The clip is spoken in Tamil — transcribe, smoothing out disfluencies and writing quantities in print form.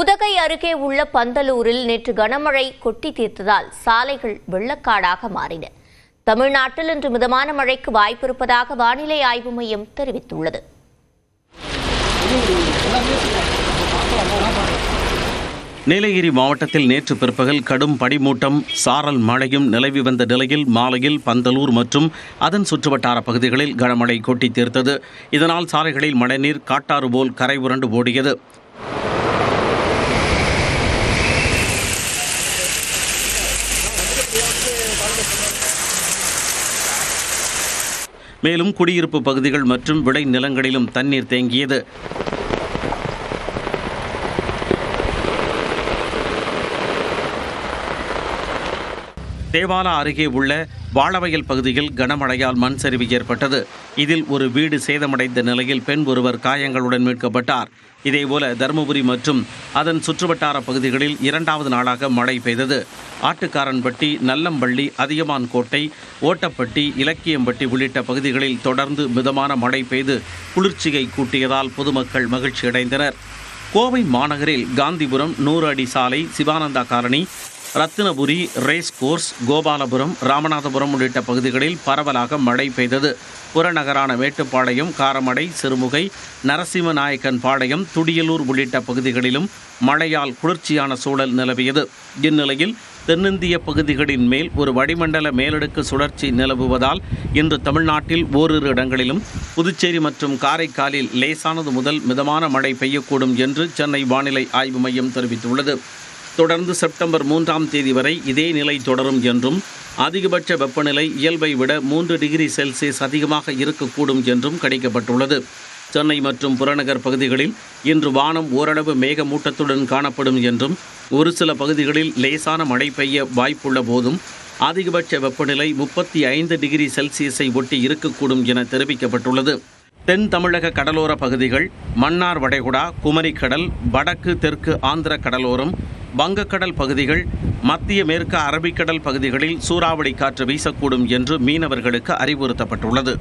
உதகை அருகே உள்ள பந்தலூரில் நேற்று கனமழை கொட்டி தீர்த்ததால் சாலைகள் வெள்ளக்காடாக மாறின. தமிழ்நாட்டில் இன்று மிதமான மழைக்கு வாய்ப்பிருப்பதாக வானிலை ஆய்வு மையம் தெரிவித்துள்ளது. நீலகிரி மாவட்டத்தில் நேற்று பிற்பகல் கடும் பனிமூட்டம், சாரல் மழையும் நிலவி வந்த நிலையில் மாலையில் பந்தலூர் மற்றும் அதன் சுற்றுவட்டார பகுதிகளில் கனமழை கொட்டி தீர்த்தது. இதனால் சாலைகளில் மழைநீர் காட்டாறு போல் கரை புரண்டு ஓடியது. மேலும் குடியிருப்பு பகுதிகள் மற்றும் விளை நிலங்களிலும் தண்ணீர் தேங்கியது. தேவாலா அருகே உள்ள வாழவயல் பகுதியில் கனமழையால் மண் சரிவு ஏற்பட்டது. இதில் ஒரு வீடு சேதமடைந்த நிலையில் பெண் ஒருவர் காயங்களுடன் மீட்கப்பட்டார். இதேபோல தருமபுரி மற்றும் அதன் சுற்றுவட்டார பகுதிகளில் இரண்டாவது நாளாக மழை பெய்தது. ஆட்டுக்காரன்பட்டி, நல்லம்பள்ளி, அதியமான் கோட்டை, ஓட்டப்பட்டி, இலக்கியம்பட்டி உள்ளிட்ட பகுதிகளில் தொடர்ந்து மிதமான மழை பெய்து குளிர்ச்சியை கூட்டியதால் பொதுமக்கள் மகிழ்ச்சியடைந்தனர். கோவை மாநகரில் காந்திபுரம், 100 அடி சாலை, Sivananda colony, Rathinapuri, race course, Gopalapuram, Ramanathapuram உள்ளிட்ட பகுதிகளில் பரவலாக மழை பெய்தது. புறநகரான மேட்டுப்பாளையம், காரமடை, சிறுமுகை, நரசிம்மநாயக்கன் பாளையம், துடியலூர் உள்ளிட்ட பகுதிகளிலும் மழையால் குளிர்ச்சியான சூழல் நிலவியது. இந்நிலையில் தென்னிந்திய பகுதிகளின் மேல் ஒரு வளிமண்டல மேலடுக்கு சுழற்சி நிலவுவதால் இன்று தமிழ்நாட்டில் ஓரிரு இடங்களிலும் புதுச்சேரி மற்றும் காரைக்காலில் லேசானது முதல் மிதமான மழை பெய்யக்கூடும் என்று சென்னை வானிலை ஆய்வு மையம் தெரிவித்துள்ளது. தொடர்ந்து செப்டம்பர் 3ஆம் தேதி வரை இதே நிலை தொடரும் என்றும் அதிகபட்ச வெப்பநிலை இயல்பை விட 3 டிகிரி செல்சியஸ் அதிகமாக இருக்கக்கூடும் என்றும் கணிக்கப்பட்டுள்ளது. சென்னை மற்றும் புறநகர் பகுதிகளில் இன்று வானம் ஓரளவு மேகமூட்டத்துடன் காணப்படும் என்றும் ஒரு சில பகுதிகளில் லேசான மழை பெய்ய வாய்ப்புள்ள போதும் அதிகபட்ச வெப்பநிலை 35 டிகிரி செல்சியஸை ஒட்டி இருக்கக்கூடும் என தெரிவிக்கப்பட்டுள்ளது. தென் தமிழக கடலோர பகுதிகள், மன்னார் வளைகுடா, குமரிக்கடல், வடக்கு தெற்கு ஆந்திர கடலோரம், வங்கக்கடல் பகுதிகள், மத்திய மேற்கு அரபிக்கடல் பகுதிகளில் சூறாவளி காற்று வீசக்கூடும் என்று மீனவர்களுக்கு அறிவுறுத்தப்பட்டுள்ளது.